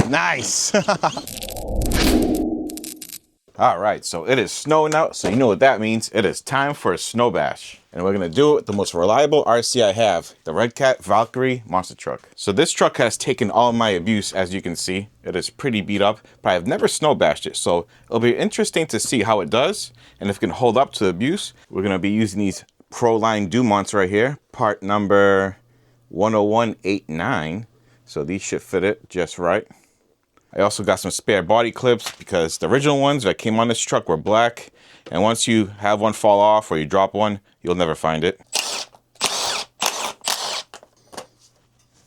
Nice. All right, so it is snowing out, so you know what that means. It is time for a snow bash. And we're gonna do it with the most reliable RC I have, the Redcat Valkyrie monster truck. So this truck has taken all my abuse, as you can see. It is pretty beat up, but I've never snow bashed it, so it'll be interesting to see how it does and if it can hold up to the abuse. We're gonna be using these Proline Dumonts right here, part number 10189. So these should fit it just right. I also got some spare body clips because the original ones that came on this truck were black. And once you have one fall off or you drop one, you'll never find it.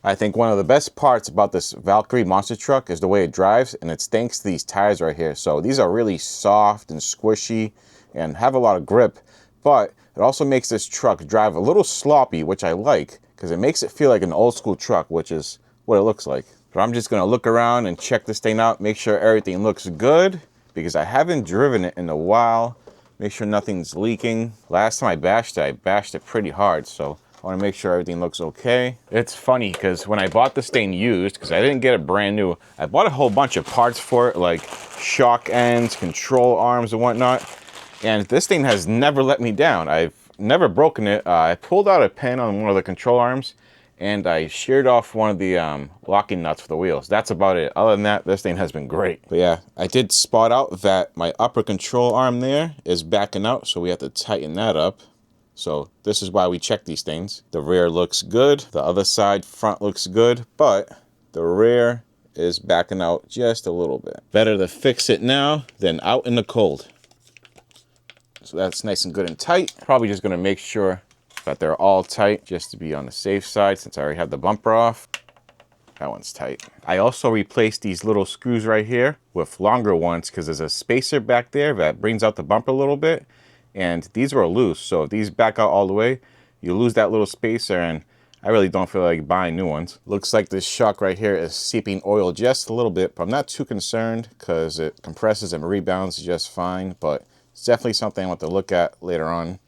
I think one of the best parts about this Valkyrie monster truck is the way it drives, and it's thanks to these tires right here. So these are really soft and squishy and have a lot of grip, but it also makes this truck drive a little sloppy, which I like because it makes it feel like an old school truck, which is what it looks like. But I'm just gonna look around and check this thing out, make sure everything looks good because I haven't driven it in a while. Make sure nothing's leaking. Last time I bashed it pretty hard, so I wanna make sure everything looks okay. It's funny because when I bought this thing used, because I didn't get it brand new, I bought a whole bunch of parts for it, like shock ends, control arms and whatnot. And this thing has never let me down. I've never broken it. I pulled out a pin on one of the control arms and I sheared off one of the locking nuts for the wheels. That's about it. Other than that, this thing has been great. But yeah, I did spot out that my upper control arm there is backing out, so we have to tighten that up. So this is why we check these things. The rear looks good. The other side, front looks good, but the rear is backing out just a little bit. Better to fix it now than out in the cold. So that's nice and good and tight. Probably just gonna make sure that they're all tight just to be on the safe side since I already had the bumper off. That one's tight. I also replaced these little screws right here with longer ones because there's a spacer back there that brings out the bumper a little bit. And these were loose, so if these back out all the way, you lose that little spacer, and I really don't feel like buying new ones. Looks like this shock right here is seeping oil just a little bit, but I'm not too concerned because it compresses and rebounds just fine, but it's definitely something I want to look at later on.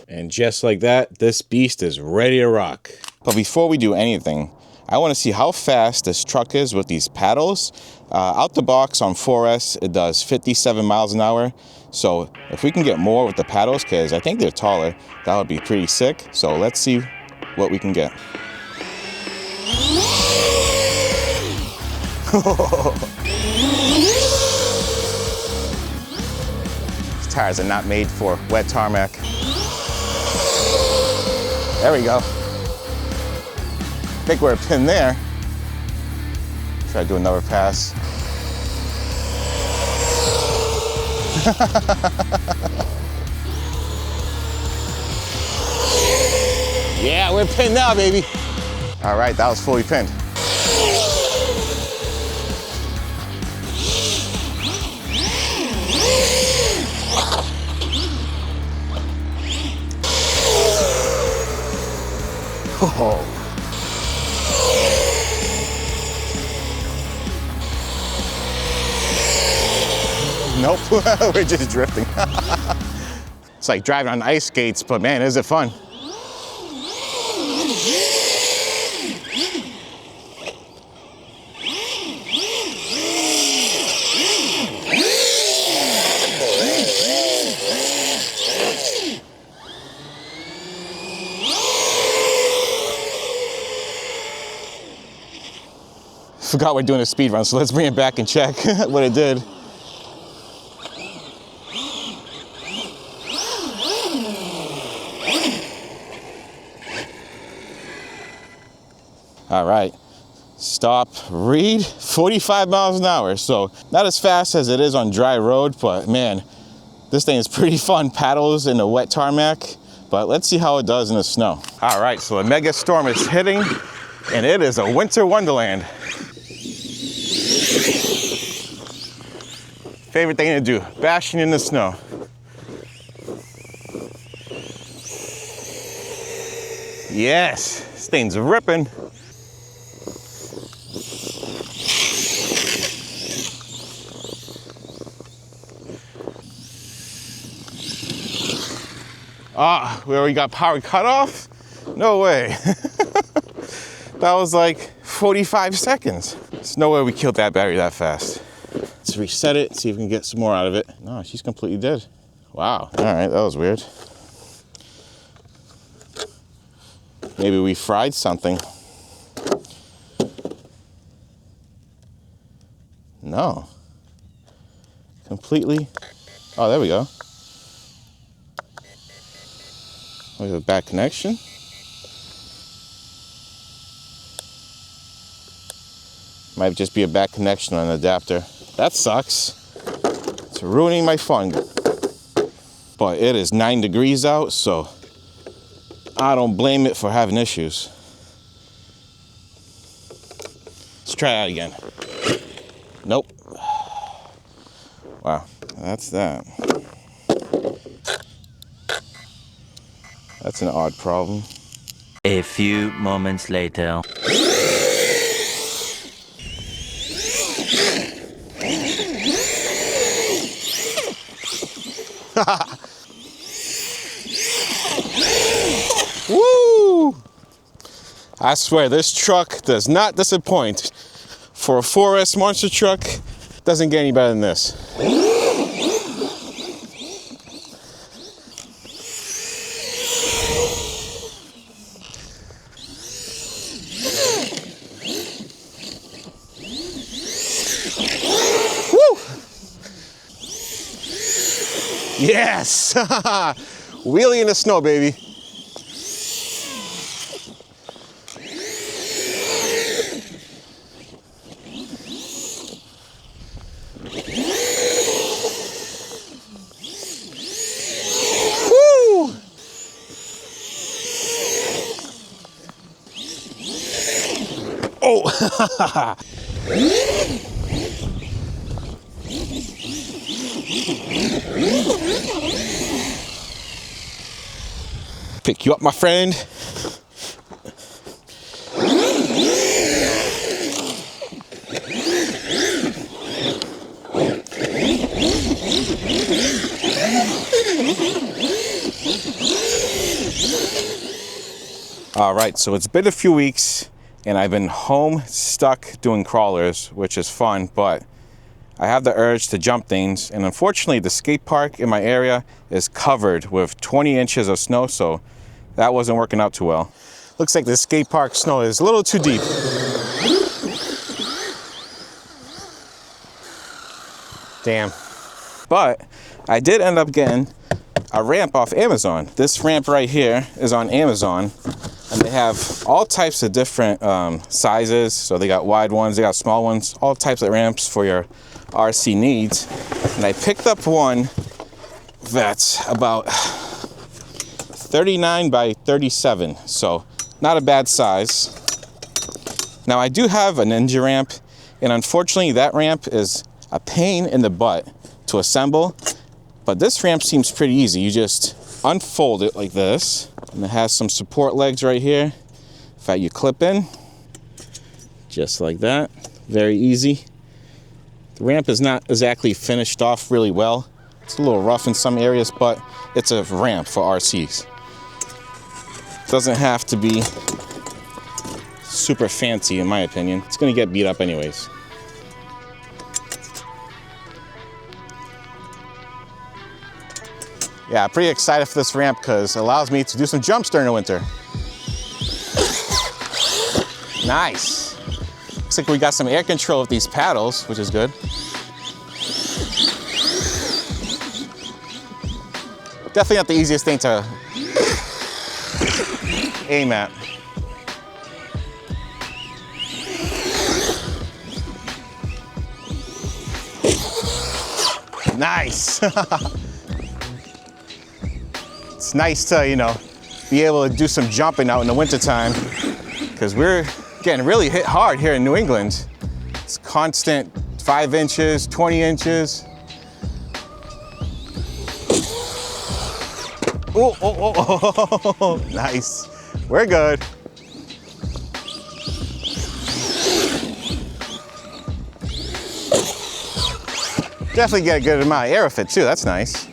And just like that, this beast is ready to rock. But before we do anything, I want to see how fast this truck is with these paddles. Out the box on 4S, it does 57 miles an hour. So if we can get more with the paddles, because I think they're taller, that would be pretty sick. So let's see what we can get. These tires are not made for wet tarmac. There we go. I think we're pinned there. Try to do another pass. Yeah, we're pinned now, baby. All right, that was fully pinned. Oh. Nope, we're just drifting. It's like driving on ice skates, but man, is it fun. Forgot we're doing a speed run, so let's bring it back and check what it did. All right, stop, read, 45 miles an hour. So not as fast as it is on dry road, but man, this thing is pretty fun. Paddles in the wet tarmac, but let's see how it does in the snow. All right, so a mega storm is hitting and it is a winter wonderland. Favorite thing to do, bashing in the snow. Yes, this thing's ripping. We already got power cut off? No way. That was like 45 seconds. There's no way we killed that battery that fast. Let's reset it, see if we can get some more out of it. No, she's completely dead. Wow, all right, that was weird. Maybe we fried something. No. Completely. Oh, there we go. Look at the back connection. Might just be a bad connection on an adapter. That sucks. It's ruining my fun. But it is 9 degrees out, so I don't blame it for having issues. Let's try that again. Nope. Wow, that's that. That's an odd problem. A few moments later. Woo! I swear, this truck does not disappoint. For a 4S monster truck, doesn't get any better than this. Woo! Yes! Wheelie in the snow, baby. Woo! Oh! Pick you up, my friend. All right, so it's been a few weeks and I've been home stuck doing crawlers, which is fun, but I have the urge to jump things, and unfortunately the skate park in my area is covered with 20 inches of snow, so that wasn't working out too well. Looks like the skate park snow is a little too deep. Damn. But I did end up getting a ramp off Amazon. This ramp right here is on Amazon, and they have all types of different sizes. So they got wide ones, they got small ones, all types of ramps for your RC needs. And I picked up one that's about 39 by 37, so not a bad size. Now I do have a Ninja ramp, and unfortunately that ramp is a pain in the butt to assemble, but this ramp seems pretty easy. You just unfold it like this, and it has some support legs right here that you clip in, just like that. Very easy. The ramp is not exactly finished off really well. It's a little rough in some areas, but it's a ramp for RCs. Doesn't have to be super fancy in my opinion. It's gonna get beat up anyways. Yeah, pretty excited for this ramp because it allows me to do some jumps during the winter. Nice. Looks like we got some air control with these paddles, which is good. Definitely not the easiest thing to aim at. Nice. It's nice to, you know, be able to do some jumping out in the wintertime, because we're getting really hit hard here in New England. It's constant 5 inches, 20 inches. Oh, oh, oh, oh, nice. We're good. Definitely get a good amount of air with it too, that's nice.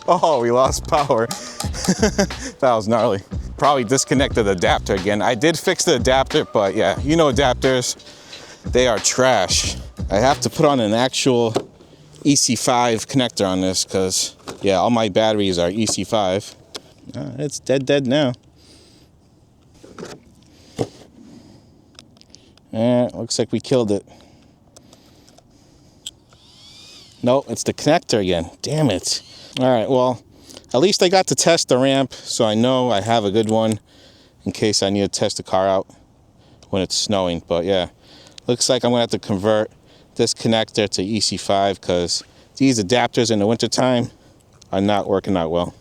Oh, we lost power. That was gnarly. Probably disconnected the adapter again. I did fix the adapter, but yeah, you know adapters, they are trash. I have to put on an actual EC5 connector on this because, yeah, all my batteries are EC5. It's dead now. Looks like we killed it. Nope, it's the connector again. Damn it. All right, well, at least I got to test the ramp, so I know I have a good one in case I need to test the car out when it's snowing. But yeah, looks like I'm gonna have to convert this connector to EC5 because these adapters in the wintertime are not working out well.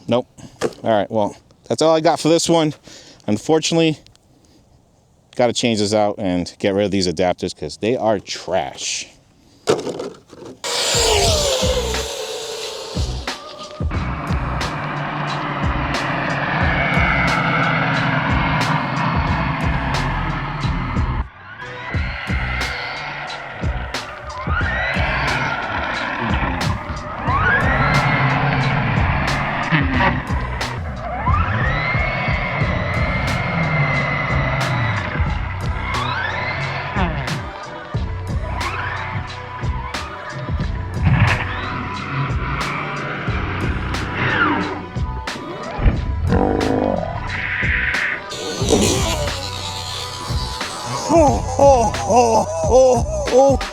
Nope. All right, well, that's all I got for this one. Unfortunately, got to change this out and get rid of these adapters because they are trash. Oh, oh, oh, oh, oh.